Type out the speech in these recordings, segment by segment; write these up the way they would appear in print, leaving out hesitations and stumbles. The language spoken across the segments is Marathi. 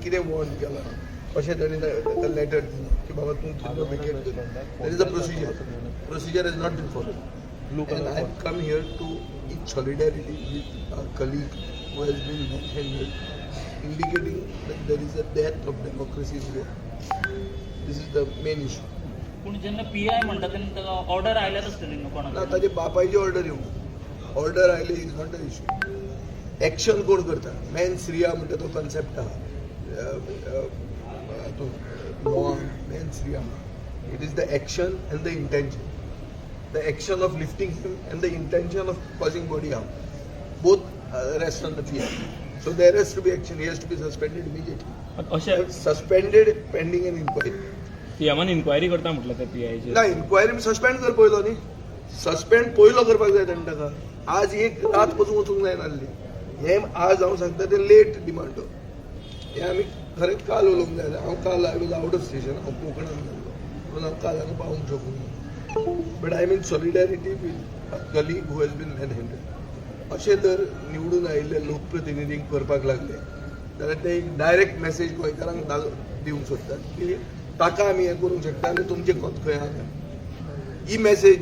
कितें वॉर्न केलां कशें ताणें ताका लेटर दिलें की बाबा तूं कितें वेकेट कर. That is a procedure is not been follow. And I have come here to in solidarity with our colleague who has been manhandled, indicating that there is a death of democracy here. This is the main issue. पूण जेन्ना PI म्हणटा तेन्ना ताका ऑर्डर आयल्याच आसतली न्हू कोणाक. ना ताजे बापायची ऑर्डर येवं. Order oily is not a issue. Action कोण करता? मेन्स रिया म्हणटा तो कन्सेप्ट आहा men's Riya. It is the action end the intention. The action of lifting him and the intention of causing body harm, both rest on the PI. So there has to be action. He has to be suspended immediately. Suspended pending an inquiry. PMन इन्क्वायरी करता म्हटलं त्या PIची. ना इन्क्वायरी सस्पेंड कर पयलो न्ही. सस्पेंड पयलो करपाक जाय ताणें ताका. आज एक रात पासून वचूंक जाय नासली. हे आज हांव सांगता ते लेट डिमांड. हे आमी खरेंच काल उलोवंक जाय. हांव काल I was out of station. हांव कोंकणान गेल्लो म्हणून हांव काल हांगा पावूंक शकूंक ना. But I am in solidarity with a colleague who has been manhandled. अशें जर निवडून आयिल्ले लोकप्रतिनिधींक करपाक लागले जाल्यार ते एक डायरेक्ट मेसेज गोंयकारांक दिवंक सोदतात की ताका आमी हें करूंक शकता आनी तुमचें कोत खंय आहा. ही मेसेज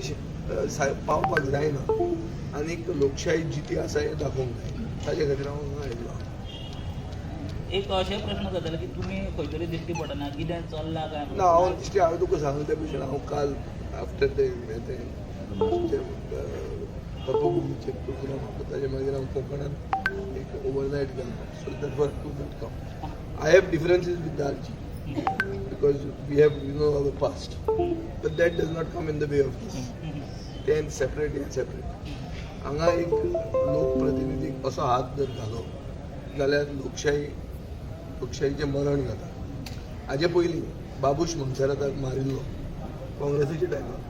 पावपाक जायना आनीक लोकशाही जिती आसा हें दाखोवंक जाय. ताचे खातीर हांव हांगा आयिल्लो. एक अशें प्रश्न जाताले की तुमी खंय तरी दिश्टी पडना कितें चल्लां काय ना हांव दिश्टी हांवें तुका सांगलें त्या भशेन हांव काल आफ्टर ते तपोभुमीचे प्रोग्राम ताजे मागीर हांव कोंकणान एक ओवरनायट गेलो. So that to not come. I have differences with Darji because we have you know our past but that does not come in the way of this. तें सेपरेट हें सेपरेट. हांगा एक लोकप्रतिनिधीक असो हात जर घालो जाल्यार लोकशाहीचें मरण जाता. हाजे पयलीं बाबूश मोन्सेराताक मारिल्लो काँग्रेसीच्या टायमार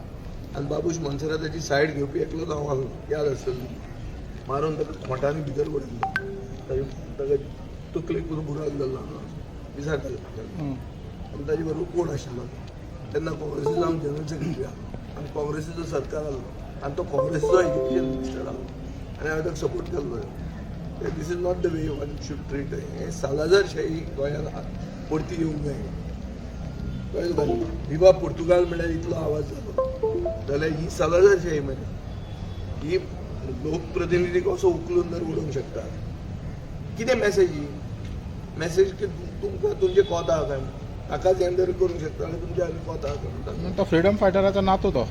आनी बाबूश मोन्सेराताची सायड घेवपी एकलोच हांव आसलो. याद आसतली. मारून ताका खोंटांनी भितर पडयल्लो. ताका तकलेक बुराक जाल्लो विसारता आनी ताजे बरोबर कोण आशिल्लो तेन्ना काँग्रेसीचो हांव जनरल सेक्रेटरी आसलो आनी काँग्रेसीचो सरकार आसलो आनी तो काँग्रेसीचो एज्युकेशन मिनिस्टर आसलो आनी हांवें ताका सपोर्ट केल्लो. This is not the way one should treat. हें सालाजारशाही गोंयांत परती येवंक जाय. कळ्ळें तुका? विवा पुर्तुगाल म्हळ्यार इतलो आवाज जालो जाल्यार ही सालाजारशाही म्हळ्यार ही लोकप्रतिनिधीक असो उखलून जर उडोवंक शकता. कितें मेसेज ही मेसेज की तुमकां तुमचें कोत आहा काय ताकाच हें जर करूंक शकता जाल्यार तुमचें आनी कोत आहा तो फ्रीडम फायटराचो नातो तो.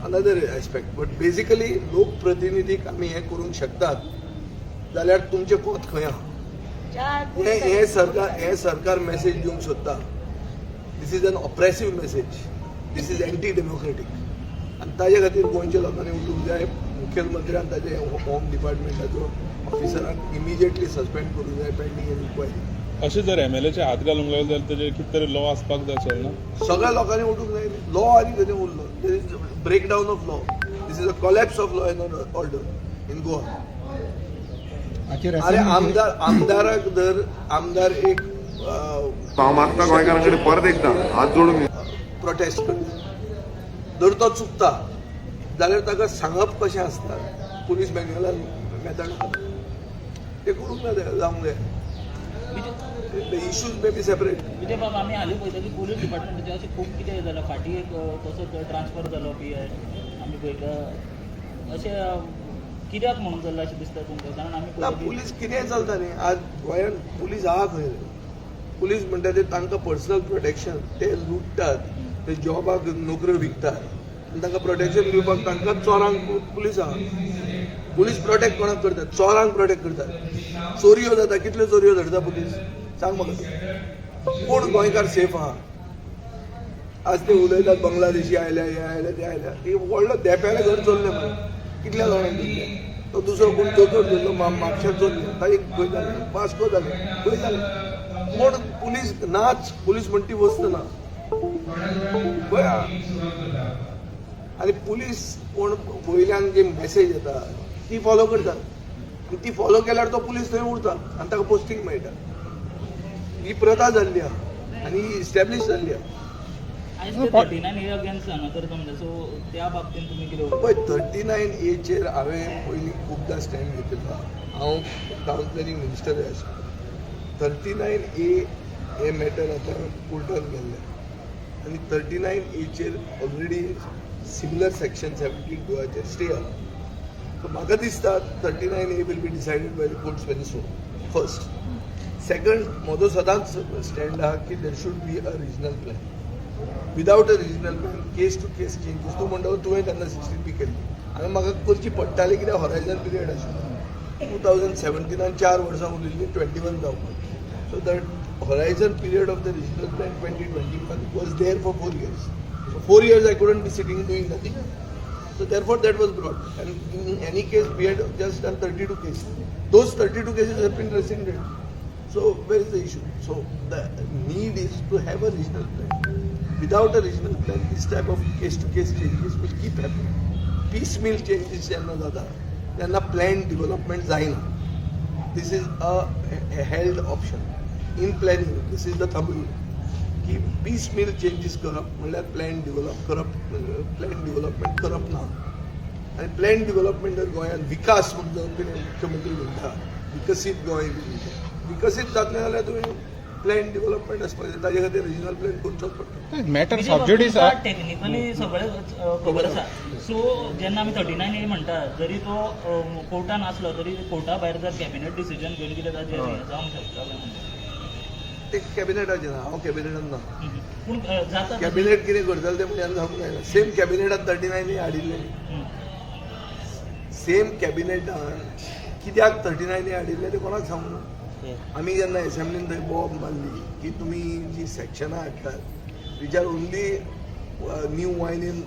Another aspect. बट बेसिकली लोकप्रतिनिधीक आमी हें करूंक शकतात जाल्यार तुमचें कोत खंय आहा. हे सरकार मेसेज दिवंक सोदता. This is an oppressive message. This is anti democratic आनी ताजे खातीर गोंयच्या लोकांनी उठूंक जाय. मुखेलमंत्र्यान ताजे होम डिपार्टमेंटाचो ऑफिसरांक इमिजिएटली सस्पेंड करूंक जाय पेंडींग एन इन्क्वायरी. अशें जर MLAचे हात घालूंक लागले जाल्यार तेजेर कितें तरी लॉ आसपाक जाय अशें ना. सगळ्या लोकांनी उठूंक जाय. लॉ आनी खंय उरलो. There is break down of law. This is a collapse of law and order in Goa. अरे आमदाराक जर आमदार एक हांव मागता गोंयकारांकडे परत एकदा हात जोडून प्रोटेस्ट करता जर तो चुकता जाल्यार ताका सांगप कशें आसता. पुलीस मॅन्युअलान मेथड ते करूंक ना जावंक जाय. The issues may be separate. Vijay बाबा आमी हालीं पळयता की पुलीस डिपार्टमेंटाचें अशें खूब कितें जालां. फाटीं एक तसोच ट्रान्सफर जालो PI आमी पळयता. अशें कित्याक म्हणून जाल्लें अशें दिसता तुमकां? कारण आमी पुलीस कितें चलता न्ही आज गोंयांत पुलीस आहा खंय. पुलीस म्हणटा ते तांकां पर्सनल प्रोटेक्शन. ते लुटतात. ते जॉबाक नोकऱ्यो विकतात आनी तांकां प्रोटेक्शन दिवपाक तांकां चोरांक पुलीस आहा. पुलीस प्रोटेक्ट कोणाक करतात? चोरांक प्रोटेक्ट करतात. चोरयो जाता. कितल्यो चोरयो धरता पुलीस सांग म्हाका. कोण गोंयकार सेफ आहा? आज ते उलयतात बांगलादेशी आयल्या हे आयल्या ते आयल्या. ते व्हडलो देप्यालें घर चोरलें मरे. कितल्या जाणांक धरलें. तो दुसरो कोण चोकर धरलो म्हापशां चोरलें. तारीख खंय जालें. वास्को जालें. खंय जालें. कोण पुलीस नाच. पुलीस म्हणटा ती वस्त ना. आनी पुलीस कोण वयल्यान जी मेसेज येता ती फॉलो करतात. ती फॉलो केल्यार तो पुलीस थंय उरता आनी ताका पोस्टींग मेळटा. ही प्रथा जाल्ली आहा आनी ही इस्टॅब्लीश जाल्ली आहा. आयज 39A अगेन्स्ट हांगा करता म्हणजे सो त्या बाबतींत तुमी कितें पळय 39A हांवें पयलीं खुबदां स्टँड घेतिल्लो. हांव कावन्सिलिंग मिनिस्टरूय आशिल्लो 39A हे मॅटर आता कोर्टान गेल्ले आनी 39Aचेर ऑलरेडी सिमिलर सेक्शन्स 72 स्टे आहा. सो म्हाका दिसता 39A will be decided by the courts very soon. First. Second, म्हजो सदांच स्टँड आहा की there should be a regional plan. Without a regional plan case to case changes तूं म्हणटा तुवें तेन्ना 16B केल्ली हांगा म्हाका करची पडटाली कित्याक हॉरायझन पिरियड आशिल्लो 2017 4 वर्सां उरलेली 21 जावपाक. So that horizon period of the regional plan 2021 was there for 4 years. So 4 years I couldn't be sitting doing nothing. So therefore that was brought. And in any case we had just done 32 cases. Those 32 cases have been rescinded. So where is the issue? So the need is to have a regional plan. Without a regional plan, this type of case-to-case changes will keep happening. Piecemeal changes jenna jata, jenna planned development जायना. This is a held option. In planning, this is the thumb rule. की piecemeal changes करप म्हणल्यार प्लॅन डेव्हलपमेंट करप ना. आनी प्लॅन डेव्हलपमेंट जर गोंयांत विकास म्हणून जर मुख्यमंत्री म्हणटा विकसीत गोंय विकसीत जातलें जाल्यार तुवें प्लॅन डेव्हलपमेंट आसपाक जाय. ताजे खातीर रिजनल प्लॅन करचोच पडटा. मॅटर सबज्युडिस टेक्निकली सगळें खबर आसा. सो जेन्ना आमी 39A म्हणटा जरी तो कोर्टान आसलो तरी कोर्टा भायर जर कॅबिनेट डिसिजन घेवन कितें ताजें जावंक शकता ते कॅबिनेटाचें ना. हांव कॅबिनेटान ना. पूण जाता कॅबिनेट कितें करतले तें म्हणून सांगूंक जायना. सेम कॅबिनेटान 39A हाडिल्ले. सेम कॅबिनेटान कित्याक 39A हाडिल्ले ते कोणाक सांगूं. आमी जेन्ना एसेंब्लीन थंय बॉब मारली की तुमी जी सेक्शनां हाडटात which are only new wine in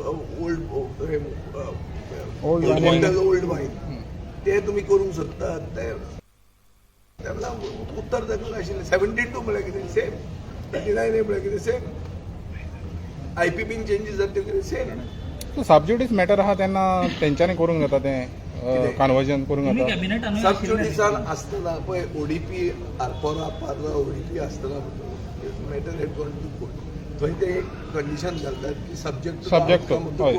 old wine ते तुमी करूंक सोदतात ते उत्तर ताका आशिल्लें. 72 म्हळ्यार कितें सेम. 39A म्हळ्यार कितें सेम. IPPन चेंजीस जाता त्यो कितें सेम. सबज्युडिस मॅटर आहा तेन्ना तेंच्यांनी करूंक जाता तें कन्वर्जन करूंक तुमी जाता. कॅबिनेटान सबज्युडिसान आसतना पळय ODP आरपोरा पार्ला ODP आसतना matter head gone to court. थंय ते एक कंडिशन घालतात की सब्जेक्ट हय.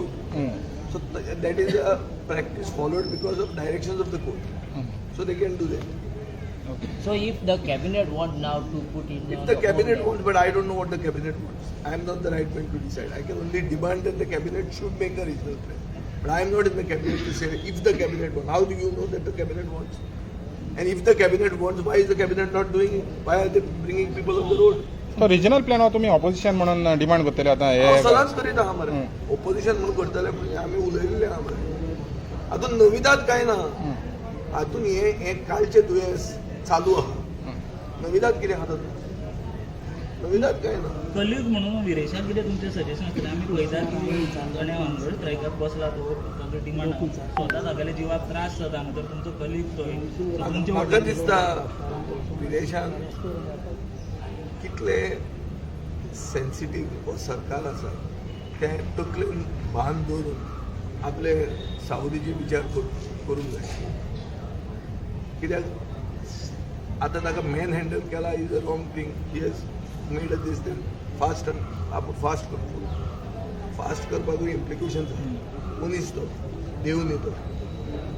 So that is a practice followed because of directions of the court. So they can do that. So if the cabinet want now to put in If the cabinet wants, but I don't know what the cabinet wants. I am not the right man to decide. I can only demand that the cabinet should make a regional plan. But I am not in the cabinet to say if the cabinet wants. How do you know that the cabinet wants? And if the cabinet wants, why is the cabinet not doing it? Why are they bringing people on the road? तो रिजनल प्लॅन तुमी ऑपोजिशन म्हणून डिमांड करतले आता हांव हे सदांच करीत आहा मरे. ऑपोजिशन म्हणून करतले म्हणजे आमी उलयल्ले आहा मरे. हातून नविदाद कांय ना. हातून हे कालचे दुयेंस चालू आहा. नविदाद कितें आहा तातूंत. नविदाद कांय ना. कलीग म्हणून विरेशाक कितें तुमचें सजेशन आसलें. आमी पळयता की ताणें हंगर स्ट्रायकाक बसला तो ताजो डिमांड स्वता तागेल्या जिवाक त्रास जाता हांगा तर तुमचो कलीग थंय म्हाका दिसता विदेशान कितले सेन्सिटीव हो सरकार आसा ते तकलेन भान दवरून आपले सावधीचे विचार करूंक जाय. कित्याक आतां ताका मॅन हँडल केला is a wrong thing. He has made a this that fast आपूण फास्ट करतो. फास्ट करपाकूय इम्प्लिकेशन्स आसा. मनीस तो देव न्ही तो.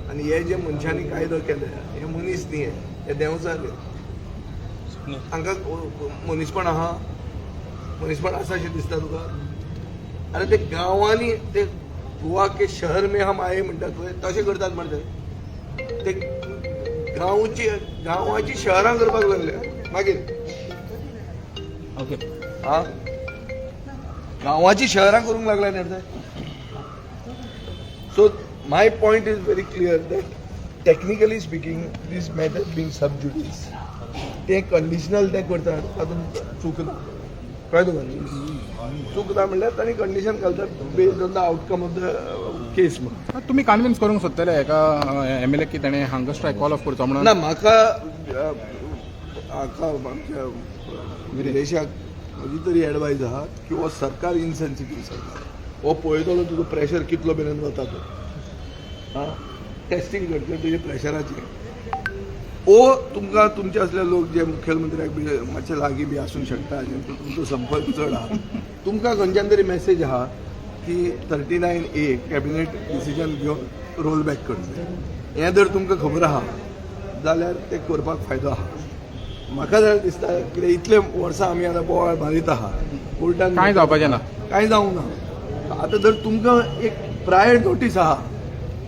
आनी हे जे मनशांनी कायदो केले हे मनीस न्ही हे देव जाले. हांकां मनीसपण आहा. मनीसपण आसा अशें दिसता तुका. अरे ते गांवांनी ते गोवा के शहर में हम आये म्हणटात पळय तशें करतात मरे ते गांवाची शहरां करपाक लागले. मागीर ओके हा गांवाची शहरां करूंक लागल्या न्ही ते. So my point is very clear that technically speaking this matter being sub judice ते कंडिशनल ते करतात तातूंत चूक ना. कळ्ळें तुका. चूक ना म्हणल्यार तांणी कंडिशन घालतात based on the outcome of the case म्हणून. तुमी कन्विन्स करूंक सोदतले एका MLA की ताणें हांगर स्ट्रायक कॉल ऑफ करचो म्हणून. ना म्हाका आमच्या विदेशाक म्हजी तरी एडवायज आहा की हो सरकार इनसेन्सिटीव सरकार. हो पळयतलो तुजो प्रेशर कितलो मेरेन वता तो. हां टेस्टींग करतले तुजे प्रेशराचें. ओ तुमकां तुमचे असले लोक जे मुख्यमंत्र्याक बी मातशे लागीं बी आसूंक शकता जेंचो तुमचो संपर्क चड आहा तुमकां खंयच्यान तरी मॅसेज आहा की 39A कॅबिनेट डिसिजन घेवन रोल बॅक करतले. हें जर तुमकां खबर आहा जाल्यार ते करपाक फायदो आहा. म्हाका जर दिसता कितें इतले वर्सां आमी आतां बोवाळ मारीत आहात कोर्टान कांय जावपाचें ना. कांय जावंक ना. आतां जर तुमकां एक प्रायर नोटीस आहा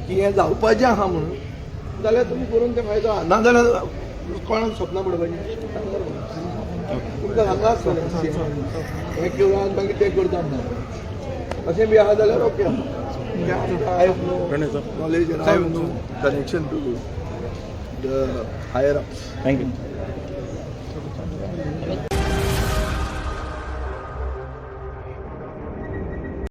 की हें जावपाचें आहा म्हणून जाल्यार तुमी करून तें फायदो आहा. नाजाल्यार कोणाक सपना पडपाचें तुमकां हांगा आसतलें हें केव्हां मागीर तें करता म्हणून अशें बी आहा जाल्यार ओके आहा. I have no knowledge I have no connection to the higher ups. Thank you.